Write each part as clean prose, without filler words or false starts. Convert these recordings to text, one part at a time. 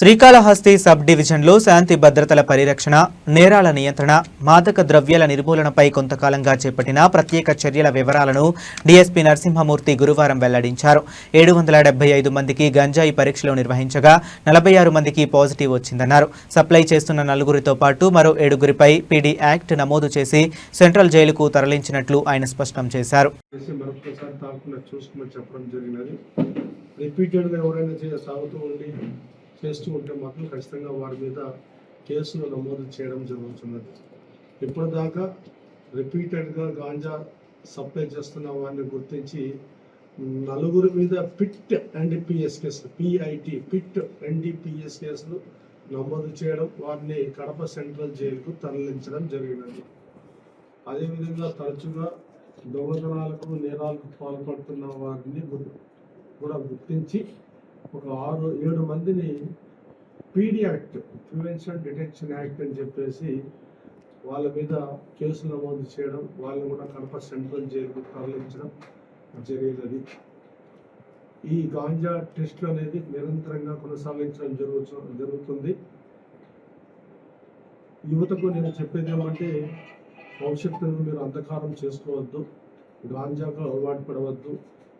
Srikalahasti sub డివిజన్లో శాంతి భద్రతల పరిరక్షణ, నేరాల నియంత్రణ, మాదక ద్రవ్యాల నిర్మూలనపై కొంతకాలంగా చేపట్టిన ప్రత్యేక చర్యల వివరాలను డీఎస్పీ నరసింహమూర్తి గురువారం వెల్లడించారు. 775 మందికి గంజాయి పరీక్షలు నిర్వహించగా 46 మందికి పాజిటివ్ వచ్చిందన్నారు. సప్లై చేస్తున్న నలుగురితో పాటు మరో 7గురిపై పీడీ యాక్ట్ నమోదు చేసి సెంట్రల్ జైలుకు తరలించినట్లు ఆయన స్పష్టం చేశారు. చేస్తూ ఉంటే మాత్రం ఖచ్చితంగా వారి మీద కేసులు నమోదు చేయడం జరుగుతున్నది. ఇప్పటిదాకా రిపీటెడ్గా గాంజా సప్లై చేస్తున్న వారిని గుర్తించి నలుగురి మీద పిట్ ఎన్డీపీఎస్ కేసులు పిట్ ఎన్డీపీఎస్ కేసులు నమోదు చేయడం, వారిని కడప సెంట్రల్ జైలుకు తరలించడం జరిగినది. అదేవిధంగా తరచుగా దొంగతనాలకు నేరాలకు పాల్పడుతున్న వారిని కూడా గుర్తించి ఒక 6-7 మందిని PD act, prevention detection act అని చెప్పేసి వాళ్ళ మీద కేసులు నమోదు చేయడం, వాళ్ళని కూడా కడప సెంట్రల్ జైలుకు తరలించడం జరిగినది. ఈ గాంజా టెస్టులు అనేది నిరంతరంగా కొనసాగించడం జరుగుతుంది. యువతకు నేను చెప్పేది ఏమంటే, భవిష్యత్తును మీరు అంధకారం చేసుకోవద్దు, గాంజాకు అలవాటు పడవద్దు.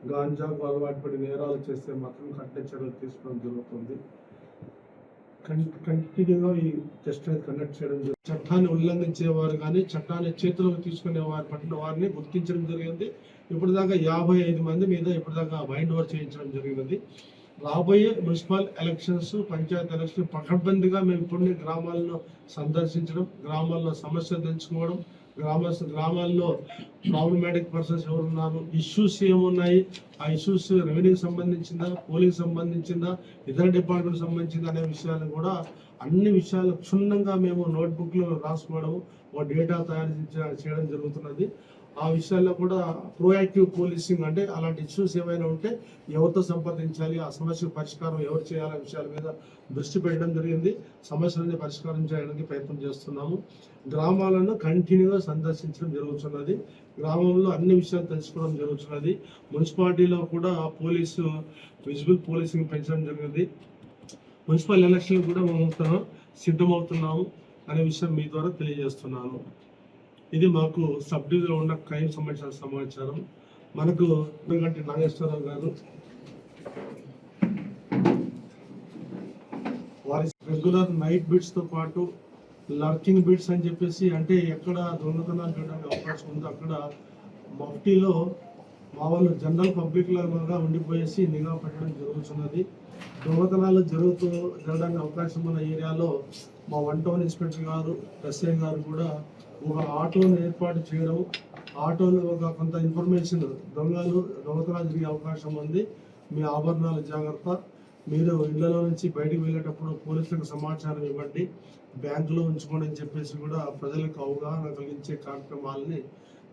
గాంజాకు అలవాటు పడి నేరాలు చేస్తే మాత్రం కఠిన చర్యలు తీసుకోవడం జరుగుతుంది. కంటిన్యూగా ఈ టెస్ట్ అనేది కండక్ట్ చేయడం జరుగుతుంది. చట్టాన్ని ఉల్లంఘించేవారు కానీ చట్టాన్ని చేతులకు తీసుకునే వారి పట్ల వారిని గుర్తించడం జరిగింది. ఇప్పటిదాకా 55 మంది మీద ఇప్పటిదాకా వైండ్ ఓవర్ చేయించడం జరిగినది. రాబోయే మున్సిపల్ ఎలక్షన్స్, పంచాయతీ ఎలక్షన్ పకడ్బందీగా మేము ఇప్పుడు గ్రామాలను సందర్శించడం, గ్రామాల్లో సమస్యలు తెలుసుకోవడం, గ్రామాల్లో ప్రాబ్లమాటిక్ పర్సన్స్ ఎవరున్నారు, ఇష్యూస్ ఏమున్నాయి, ఆ ఇష్యూస్ రెవెన్యూకి సంబంధించిందా, పోలీస్ సంబంధించిందా, ఇతర డిపార్ట్మెంట్ సంబంధించిందా అనే విషయాలు కూడా అన్ని విషయాలు క్షుణ్ణంగా మేము నోట్బుక్లో రాసుకోవడం, ఒక డేటా తయారు చేయడం జరుగుతున్నది. ఆ విషయాల్లో కూడా ప్రోయాక్టివ్ పోలీసింగ్ అంటే అలాంటి ఇష్యూస్ ఏమైనా ఉంటే ఎవరితో సంప్రదించాలి, ఆ సమస్య పరిష్కారం ఎవరు చేయాలనే విషయాల మీద దృష్టి పెట్టడం జరిగింది. సమస్యలని పరిష్కారం చేయడానికి ప్రయత్నం చేస్తున్నాము. గ్రామాలను కంటిన్యూగా సందర్శించడం జరుగుతున్నది. గ్రామంలో అన్ని విషయాలు తెలుసుకోవడం జరుగుతున్నది. మున్సిపాలిటీలో కూడా విజిబుల్ పోలీసింగ్ పెంచడం జరిగింది. మున్సిపల్ ఎలక్షన్ కూడా మేము సిద్ధమవుతున్నాము అనే విషయం మీ ద్వారా తెలియజేస్తున్నాను. ఇది మాకు సబ్ డివిజన్లో ఉన్న క్రైమ్ సంబంధించిన సమాచారం. మనకు గంటి నాగేశ్వరరావు గారు వారి రెగ్యులర్ నైట్ బిట్స్తో పాటు లర్కింగ్ బిట్స్ అని చెప్పేసి, అంటే ఎక్కడ దొంగతనాలు చేయడానికి అవకాశం ఉందో అక్కడ మఫ్టీలో మా వాళ్ళు జనరల్ పబ్లిక్ లాగా ఉండిపోయేసి నిఘా పెట్టడం జరుగుతున్నది. దొంగతనాలు జరగడానికి అవకాశం ఉన్న ఏరియాలో మా 1 టౌన్ ఇన్స్పెక్టర్ గారు, ఎస్ఐ గారు కూడా ఒక ఆటోను ఏర్పాటు చేయడం, ఆటోలో ఒక కొంత ఇన్ఫర్మేషన్ దొంగతనాలు జరిగే అవకాశం ఉంది, మీ ఆభరణాల జాగ్రత్త, మీరు ఇళ్లలో నుంచి బయటకు వెళ్ళేటప్పుడు పోలీసులకు సమాచారం ఇవ్వండి, బ్యాంకులో ఉంచుకోండి అని చెప్పేసి కూడా ప్రజలకు అవగాహన కలిగించే కార్యక్రమాలని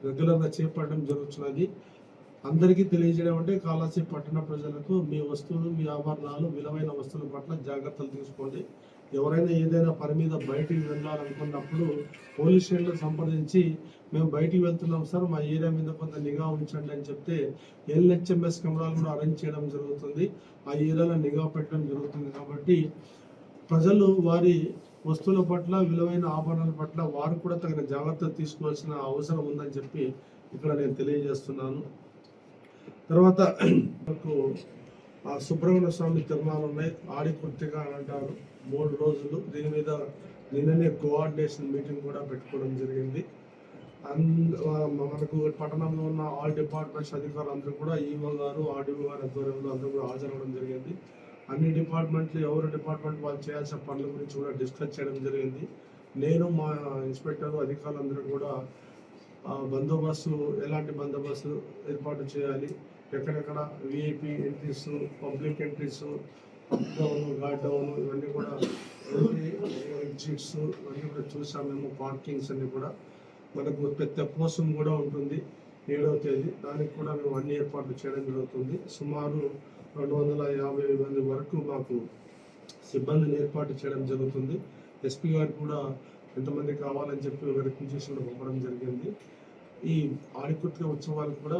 రెగ్యులర్గా చేపట్టడం జరుగుతున్నది. అందరికీ తెలియజేయడం అంటే, కాళహస్తి పట్టణ ప్రజలకు మీ వస్తువులు, మీ ఆభరణాలు, విలువైన వస్తువుల పట్ల జాగ్రత్తలు తీసుకోండి. ఎవరైనా ఏదైనా పని మీద బయటికి వెళ్ళాలనుకున్నప్పుడు పోలీస్ స్టేషన్లో సంప్రదించి మేము బయటికి వెళ్తున్నాం సార్, మా ఏరియా మీద కొంత నిఘా ఉంచండి అని చెప్తే LHMS కెమెరాలు కూడా అరేంజ్ చేయడం జరుగుతుంది. ఆ ఏరియాలో నిఘా పెట్టడం జరుగుతుంది. కాబట్టి ప్రజలు వారి వస్తువుల పట్ల, విలువైన ఆభరణాల పట్ల వారు కూడా తగిన జాగ్రత్తలు తీసుకోవాల్సిన అవసరం ఉందని చెప్పి ఇక్కడ నేను తెలియజేస్తున్నాను. తర్వాత సుబ్రహ్మణ్య స్వామి తిరునాళ్ళు ఉన్నాయి, ఆడికృత్తిక అని అంటారు, 3 రోజులు. దీని మీద నిన్ననే కోఆర్డినేషన్ మీటింగ్ కూడా పెట్టుకోవడం జరిగింది. మనకు పట్టణంలో ఉన్న ఆల్ డిపార్ట్మెంట్స్ అధికారులు అందరూ కూడా ఈఓ గారు, ఆర్డీఓ గారు ఆధ్వర్యంలో అందరూ కూడా హాజరవ్వడం జరిగింది. అన్ని డిపార్ట్మెంట్లు ఎవరు డిపార్ట్మెంట్ వాళ్ళు చేయాల్సిన పనుల గురించి కూడా డిస్కస్ చేయడం జరిగింది. నేను, మా ఇన్స్పెక్టర్, అధికారులు అందరూ కూడా బందోబస్తు, ఎలాంటి బందోబస్తు ఏర్పాటు చేయాలి, ఎక్కడెక్కడ VIP entries, public entries, up down, guard down, ఇవన్నీ కూడా ఎగ్జిట్స్ ఇవన్నీ కూడా చూసాం మేము. పార్కింగ్స్ అన్ని కూడా మనకు పెద్ద పోసం కూడా ఉంటుంది 7వ తేదీ, దానికి కూడా మేము అన్ని ఏర్పాట్లు చేయడం జరుగుతుంది. సుమారు 250 మంది వరకు మాకు సిబ్బందిని ఏర్పాటు చేయడం జరుగుతుంది. ఎస్పీ గారు కూడా ఎంతమంది కావాలని చెప్పి రిక్వెస్ట్ పంపడం జరిగింది. ఈ ఆడికృత్తిక ఉత్సవాలు కూడా